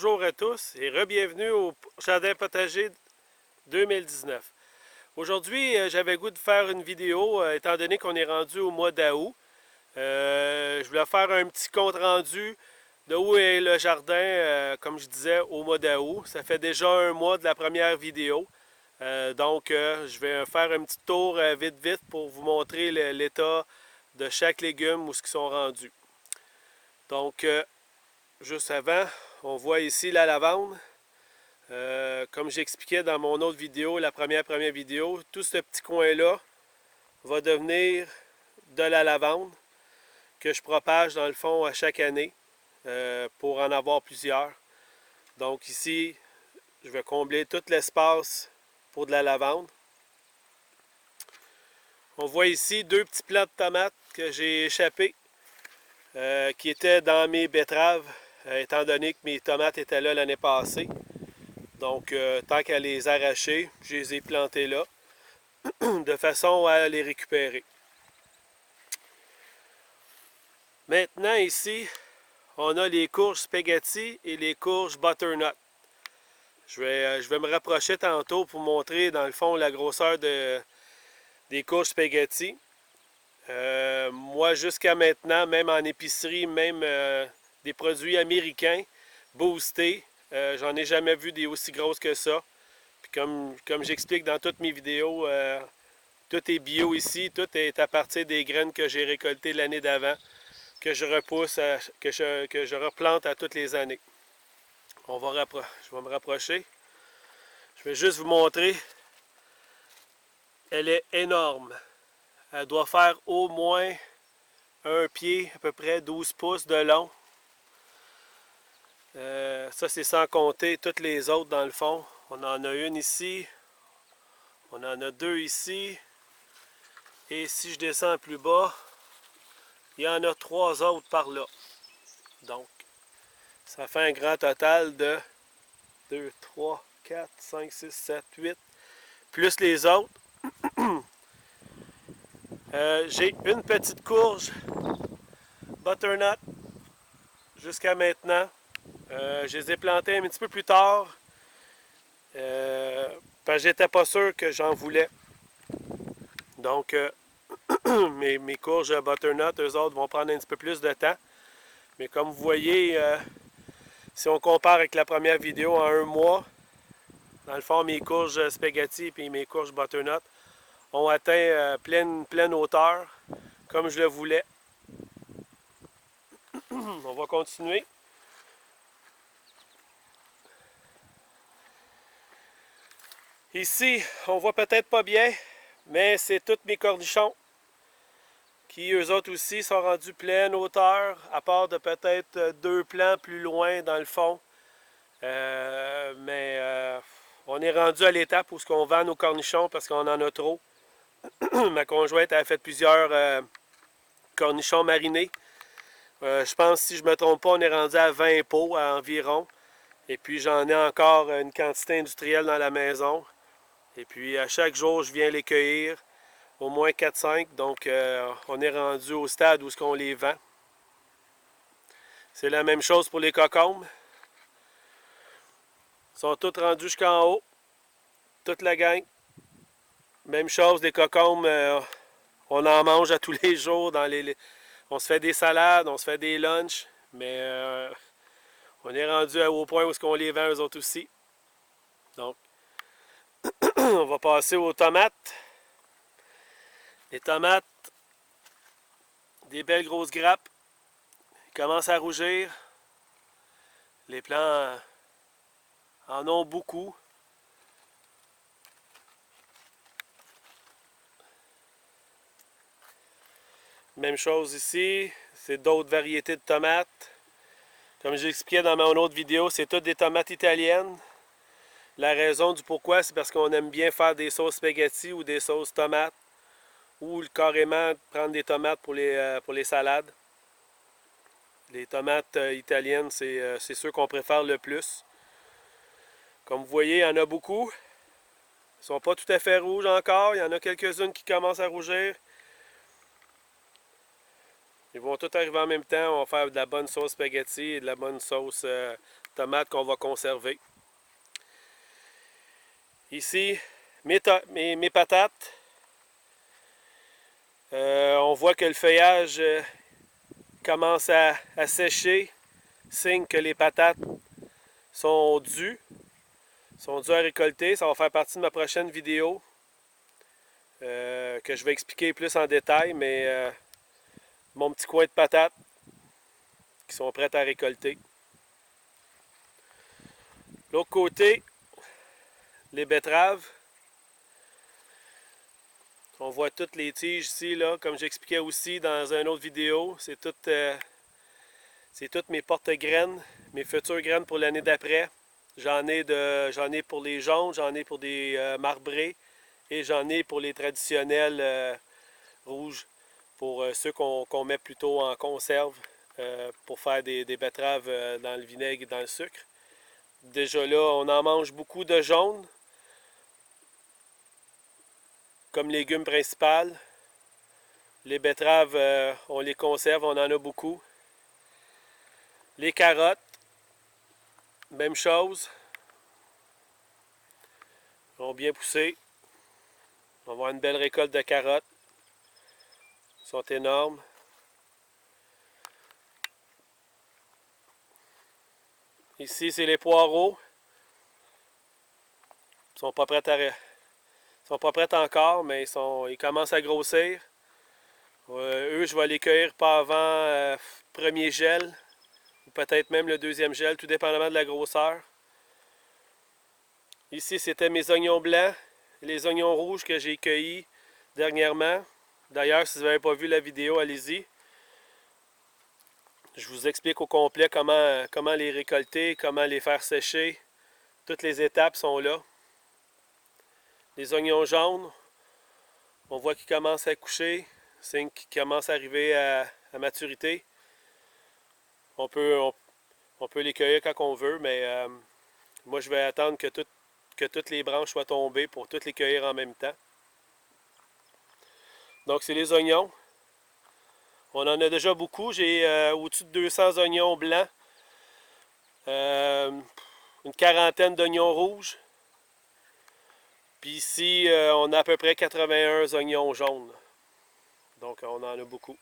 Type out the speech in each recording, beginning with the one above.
bonjour à tous et re-bienvenue au Jardin Potager 2019. Aujourd'hui, j'avais le goût de faire une vidéo, étant donné qu'on est rendu au mois d'août. Je voulais faire un petit compte rendu de où est le jardin, comme je disais, au mois d'août. Ça fait déjà un mois de la première vidéo. Je vais faire un petit tour vite pour vous montrer l'état de chaque légume, où ils sont rendus. Donc, juste avant, on voit ici la lavande. Comme j'expliquais dans mon autre vidéo, la première vidéo, tout ce petit coin-là va devenir de la lavande que je propage dans le fond à chaque année pour en avoir plusieurs. Donc ici, je vais combler tout l'espace pour de la lavande. On voit ici deux petits plants de tomates que j'ai échappés qui étaient dans mes betteraves étant donné que mes tomates étaient là l'année passée. Donc, tant qu'à les arracher, je les ai plantés là, de façon à les récupérer. Maintenant, ici, on a les courges spaghetti et les courges butternut. Je vais me rapprocher tantôt pour montrer, dans le fond, la grosseur des courges spaghetti. Moi, jusqu'à maintenant, même en épicerie, même des produits américains boostés, j'en ai jamais vu des aussi grosses que ça. Puis comme j'explique dans toutes mes vidéos, tout est bio ici, tout est à partir des graines que j'ai récoltées l'année d'avant, que je repousse, que je replante à toutes les années. Je vais me rapprocher. Je vais juste vous montrer. Elle est énorme. Elle doit faire au moins un pied, à peu près 12 pouces de long. Ça, c'est sans compter toutes les autres dans le fond. On en a une ici. On en a deux ici. Et si je descends plus bas, il y en a trois autres par là. Donc, ça fait un grand total de 2, 3, 4, 5, 6, 7, 8. Plus les autres. J'ai une petite courge butternut jusqu'à maintenant. Je les ai plantées un petit peu plus tard. Parce que j'étais pas sûr que j'en voulais. Donc, mes courges butternut, eux autres, vont prendre un petit peu plus de temps. Mais comme vous voyez, si on compare avec la première vidéo en un mois, dans le fond, mes courges spaghetti et mes courges butternut ont atteint pleine hauteur, comme je le voulais. On va continuer. Ici, on voit peut-être pas bien, mais c'est tous mes cornichons qui, eux autres aussi, sont rendus pleine hauteur, à part de peut-être deux plants plus loin dans le fond. On est rendu à l'étape où on vend nos cornichons parce qu'on en a trop. Ma conjointe a fait plusieurs cornichons marinés. Je pense, si je ne me trompe pas, on est rendu à 20 pots environ. Et puis j'en ai encore une quantité industrielle dans la maison. Et puis à chaque jour, je viens les cueillir, au moins 4-5. Donc on est rendu au stade où on les vend. C'est la même chose pour les cocombes. Ils sont tous rendus jusqu'en haut. Toute la gang. Même chose, les cocombes, on en mange à tous les jours. On se fait des salades, on se fait des lunchs. Mais on est rendu au point où on les vend eux autres aussi. Donc, on va passer aux tomates. Les tomates, des belles grosses grappes. Ils commencent à rougir. Les plants en ont beaucoup. Même chose ici, c'est d'autres variétés de tomates. Comme j'expliquais dans mon autre vidéo, c'est toutes des tomates italiennes. La raison du pourquoi, c'est parce qu'on aime bien faire des sauces spaghetti ou des sauces tomates. Ou carrément prendre des tomates pour les salades. Les tomates italiennes, c'est ceux qu'on préfère le plus. Comme vous voyez, il y en a beaucoup. Ils ne sont pas tout à fait rouges encore. Il y en a quelques-unes qui commencent à rougir. Ils vont tous arriver en même temps. On va faire de la bonne sauce spaghetti et de la bonne sauce tomates qu'on va conserver. Ici, mes patates. On voit que le feuillage commence à sécher, signe que les patates sont dues à récolter. Ça va faire partie de ma prochaine vidéo que je vais expliquer plus en détail, mais mon petit coin de patates qui sont prêtes à récolter. L'autre côté, les betteraves. On voit toutes les tiges ici, là, comme j'expliquais aussi dans une autre vidéo. C'est toutes mes porte-graines, mes futures graines pour l'année d'après. J'en ai pour les jaunes, j'en ai pour des marbrés et j'en ai pour les traditionnels rouges, pour ceux qu'on met plutôt en conserve pour faire des betteraves dans le vinaigre et dans le sucre. Déjà là, on en mange beaucoup de jaunes comme légume principal. Les betteraves, on les conserve, on en a beaucoup. Les carottes, même chose. Ils ont bien poussé. On va avoir une belle récolte de carottes. Ils sont énormes. Ici, c'est les poireaux. Ils sont pas prêts encore, mais ils commencent à grossir. Eux, je vais les cueillir pas avant premier gel, ou peut-être même le deuxième gel, tout dépendamment de la grosseur. Ici, c'était mes oignons blancs et les oignons rouges que j'ai cueillis dernièrement. D'ailleurs, si vous n'avez pas vu la vidéo, allez-y. Je vous explique au complet comment les récolter, comment les faire sécher. Toutes les étapes sont là. Les oignons jaunes, on voit qu'ils commencent à coucher, signe qu'ils commencent à arriver à maturité. On peut les cueillir quand on veut, mais moi je vais attendre que toutes les branches soient tombées pour toutes les cueillir en même temps. Donc c'est les oignons. On en a déjà beaucoup. J'ai au-dessus de 200 oignons blancs. Une quarantaine d'oignons rouges. Puis ici, on a à peu près 81 oignons jaunes. Donc on en a beaucoup.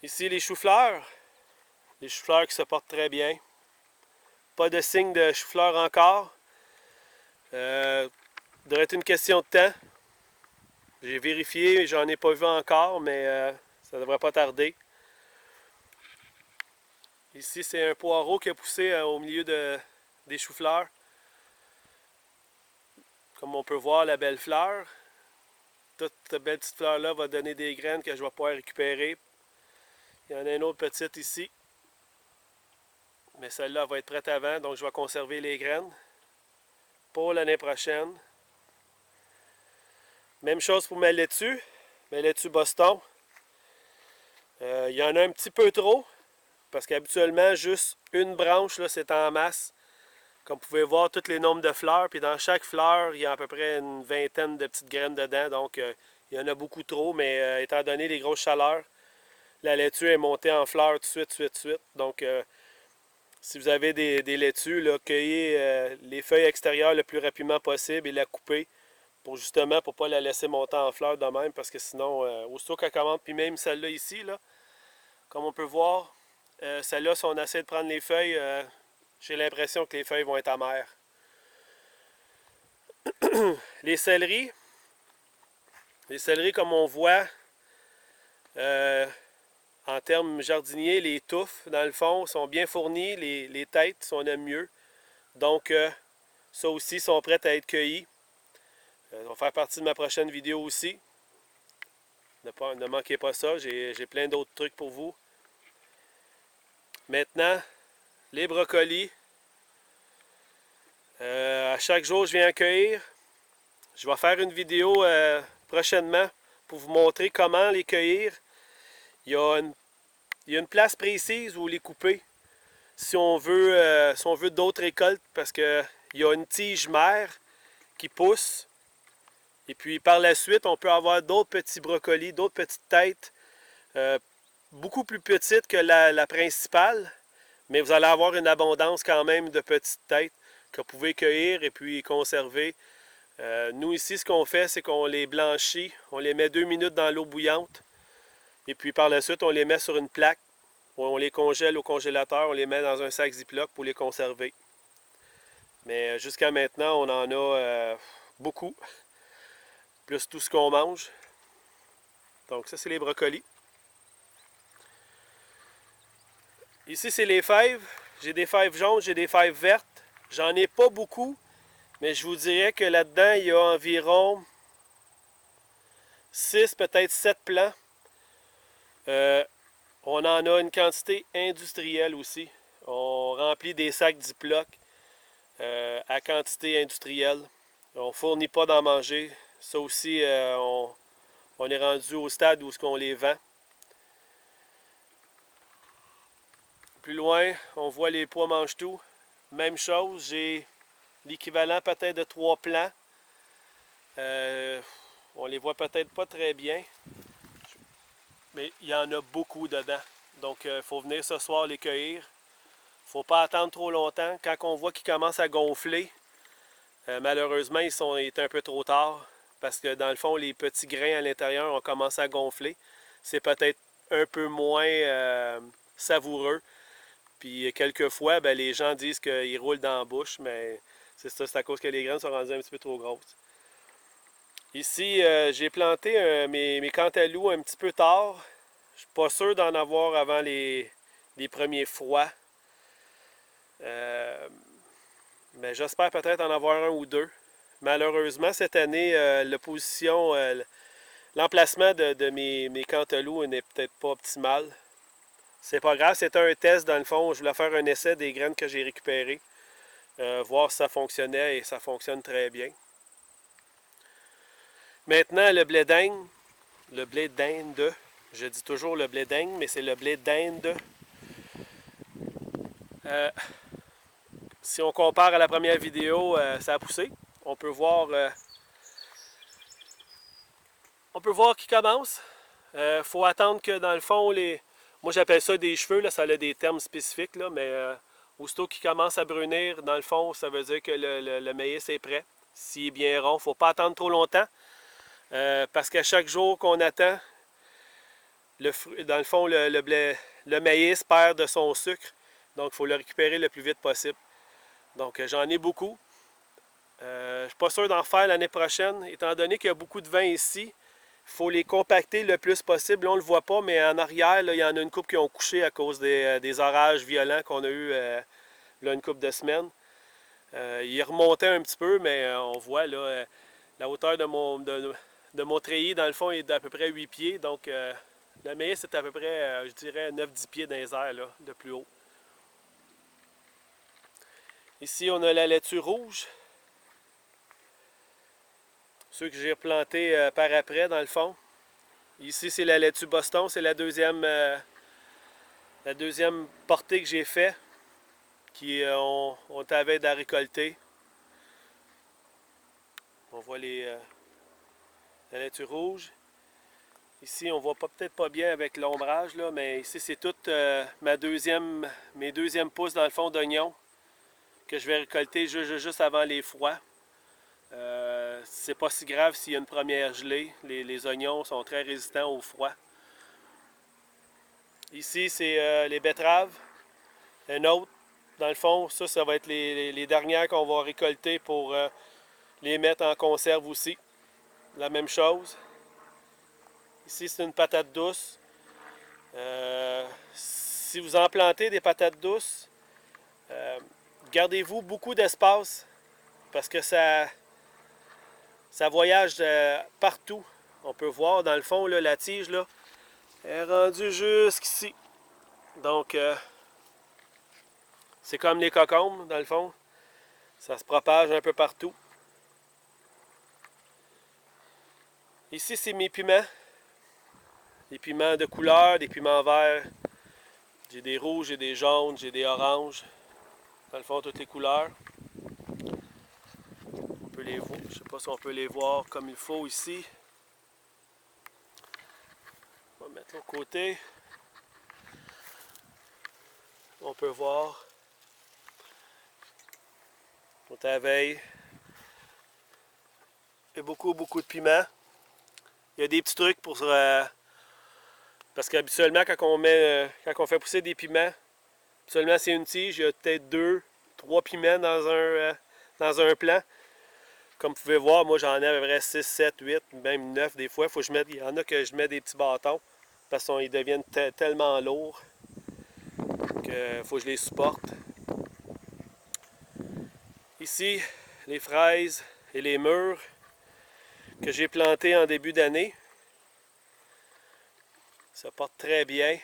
Ici les choux-fleurs. Les choux-fleurs qui se portent très bien. Pas de signe de chou-fleur encore. Devrait être une question de temps. J'ai vérifié, j'en ai pas vu encore, mais ça devrait pas tarder. Ici, c'est un poireau qui a poussé au milieu des choux-fleurs. Comme on peut voir, la belle fleur. Toute cette belle petite fleur-là va donner des graines que je vais pouvoir récupérer. Il y en a une autre petite ici. Mais celle-là va être prête avant, donc je vais conserver les graines pour l'année prochaine. Même chose pour ma laitue Boston. Il y en a un petit peu trop, parce qu'habituellement, juste une branche, là, c'est en masse. Comme vous pouvez voir, tous les nombres de fleurs, puis dans chaque fleur, il y a à peu près une vingtaine de petites graines dedans, donc il y en a beaucoup trop, mais étant donné les grosses chaleurs, la laitue est montée en fleurs tout de suite. Donc, si vous avez des laitues, là, cueillez les feuilles extérieures le plus rapidement possible et la coupez pour justement pour ne pas la laisser monter en fleurs de même, parce que sinon, aussitôt qu'elle commence, puis même celle-là ici, là, comme on peut voir, celle-là, si on essaie de prendre les feuilles, j'ai l'impression que les feuilles vont être amères. Les céleris, comme on voit, en termes jardiniers, les touffes, dans le fond, sont bien fournies, les têtes, si on aime mieux. Donc, ça aussi, sont prêtes à être cueillies. Ça va faire partie de ma prochaine vidéo aussi. Ne manquez pas ça, j'ai plein d'autres trucs pour vous. Maintenant, les brocolis. À chaque jour, je viens en cueillir. Je vais faire une vidéo prochainement pour vous montrer comment les cueillir. Il y a une place précise où les couper si on veut d'autres récoltes, parce qu'il y a une tige mère qui pousse. Et puis par la suite, on peut avoir d'autres petits brocolis, d'autres petites têtes beaucoup plus petites que la principale, Mais vous allez avoir une abondance quand même de petites têtes que vous pouvez cueillir et puis conserver. Nous ici, ce qu'on fait, c'est qu'on les blanchit, on les met 2 minutes dans l'eau bouillante et puis par la suite, on les met sur une plaque, on les congèle au congélateur, on les met dans un sac Ziploc pour les conserver. Mais jusqu'à maintenant, on en a beaucoup, plus tout ce qu'on mange. Donc ça, c'est les brocolis. Ici, c'est les fèves. J'ai des fèves jaunes, j'ai des fèves vertes. J'en ai pas beaucoup, mais je vous dirais que là-dedans, il y a environ 6, peut-être 7 plants. On en a une quantité industrielle aussi. On remplit des sacs Ziploc à quantité industrielle. On ne fournit pas d'en manger. Ça aussi, on est rendu au stade où on les vend. Plus loin, on voit les pois mange-tout. Même chose, j'ai l'équivalent peut-être de 3 plants. On les voit peut-être pas très bien, mais il y en a beaucoup dedans. Donc, il faut venir ce soir les cueillir. Il ne faut pas attendre trop longtemps. Quand on voit qu'ils commencent à gonfler, malheureusement, il est un peu trop tard parce que dans le fond, les petits grains à l'intérieur ont commencé à gonfler. C'est peut-être un peu moins savoureux. Puis quelquefois, ben, les gens disent qu'ils roulent dans la bouche, mais c'est ça, c'est à cause que les graines sont rendues un petit peu trop grosses. Ici, j'ai planté mes cantaloupes un petit peu tard. Je suis pas sûr d'en avoir avant les premiers froids. Mais j'espère peut-être en avoir un ou deux. Malheureusement, cette année, l'emplacement de mes cantaloupes n'est peut-être pas optimal. C'est pas grave, c'était un test dans le fond. Je voulais faire un essai des graines que j'ai récupérées. Voir si ça fonctionnait et ça fonctionne très bien. Maintenant, le blé d'Inde, je dis toujours le blé d'Inde, mais c'est le blé d'Inde. Si on compare à la première vidéo, ça a poussé. On peut voir qu'il commence. Faut attendre que dans le fond, moi j'appelle ça des cheveux, là, ça a des termes spécifiques, là, mais aussitôt qu'il commence à brunir, dans le fond, ça veut dire que le maïs est prêt. S'il est bien rond, il ne faut pas attendre trop longtemps. Parce qu'à chaque jour qu'on attend, dans le fond, le maïs perd de son sucre. Donc, il faut le récupérer le plus vite possible. Donc, j'en ai beaucoup. Je ne suis pas sûr d'en refaire l'année prochaine. Étant donné qu'il y a beaucoup de vent ici, il faut les compacter le plus possible. Là, on ne le voit pas, mais en arrière, là, il y en a une couple qui ont couché à cause des orages violents qu'on a eu là, une couple de semaines. Il remontait un petit peu, mais on voit là, la hauteur de mon treillis, dans le fond, est d'à peu près 8 pieds. Donc, le maïs, c'est à peu près, je dirais, 9-10 pieds dans les airs, là, de plus haut. Ici, on a la laitue rouge. Ceux que j'ai replantés par après, dans le fond. Ici, c'est la laitue Boston. C'est la deuxième portée que j'ai faite. On t'avait à récolter. On voit la laitue rouge. Ici, on voit peut-être pas bien avec l'ombrage, là, mais ici, c'est toute mes deuxièmes pousses, dans le fond, d'oignons que je vais récolter juste avant les froids. C'est pas si grave s'il y a une première gelée. Les oignons sont très résistants au froid. Ici, c'est les betteraves. Un autre, dans le fond, ça va être les dernières qu'on va récolter pour les mettre en conserve aussi. La même chose. Ici, c'est une patate douce. Si vous en plantez des patates douces, gardez-vous beaucoup d'espace parce que ça voyage partout. On peut voir dans le fond, là, la tige là, est rendue jusqu'ici. Donc, c'est comme les cocombes, dans le fond. Ça se propage un peu partout. Ici, c'est mes piments. Des piments de couleur, des piments verts. J'ai des rouges, j'ai des jaunes, j'ai des oranges. Dans le fond, toutes les couleurs. On peut les voir. Je ne sais pas si on peut les voir comme il faut ici. On va mettre l'autre côté. On peut voir. On est à la veille. Il y a beaucoup de piment. Il y a des petits trucs pour... parce qu'habituellement, quand on fait pousser des piments, habituellement c'est une tige, il y a peut-être 2-3 piments dans un plant. Comme vous pouvez voir, moi j'en ai à peu près 6, 7, 8, même 9 des fois. Il y en a que je mets des petits bâtons parce qu'ils deviennent tellement lourds qu'il faut que je les supporte. Ici, les fraises et les mûres que j'ai plantés en début d'année. Ça porte très bien.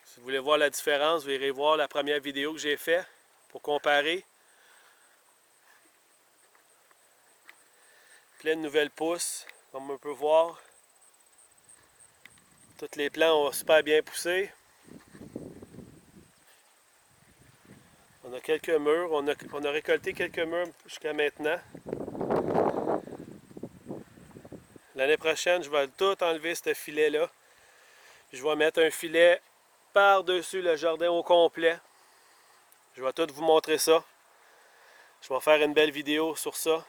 Si vous voulez voir la différence, vous irez voir la première vidéo que j'ai faite pour comparer. Plein de nouvelles pousses, comme on peut voir. Tous les plants ont super bien poussé. On a quelques mûres, on a récolté quelques mûres jusqu'à maintenant. L'année prochaine, je vais tout enlever ce filet-là. Je vais mettre un filet par-dessus le jardin au complet. Je vais tout vous montrer ça. Je vais faire une belle vidéo sur ça.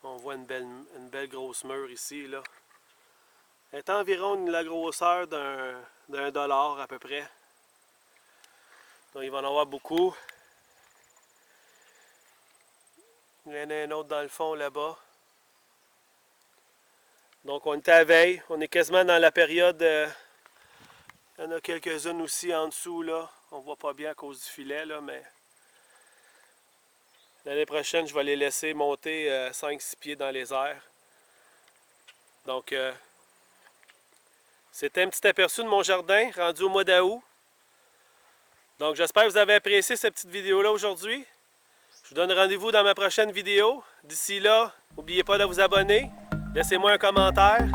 On voit une belle grosse mûre ici, là. Elle est environ la grosseur d'un dollar à peu près. Donc il va en avoir beaucoup. Il y en a un autre dans le fond là-bas. Donc on est à la veille. On est quasiment dans la période... il y en a quelques-unes aussi en dessous là. On voit pas bien à cause du filet là, mais... L'année prochaine, je vais les laisser monter 5-6 pieds dans les airs. Donc, c'était un petit aperçu de mon jardin, rendu au mois d'août. Donc, j'espère que vous avez apprécié cette petite vidéo-là aujourd'hui. Je vous donne rendez-vous dans ma prochaine vidéo. D'ici là, n'oubliez pas de vous abonner. Laissez-moi un commentaire.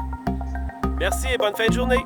Merci et bonne fin de journée.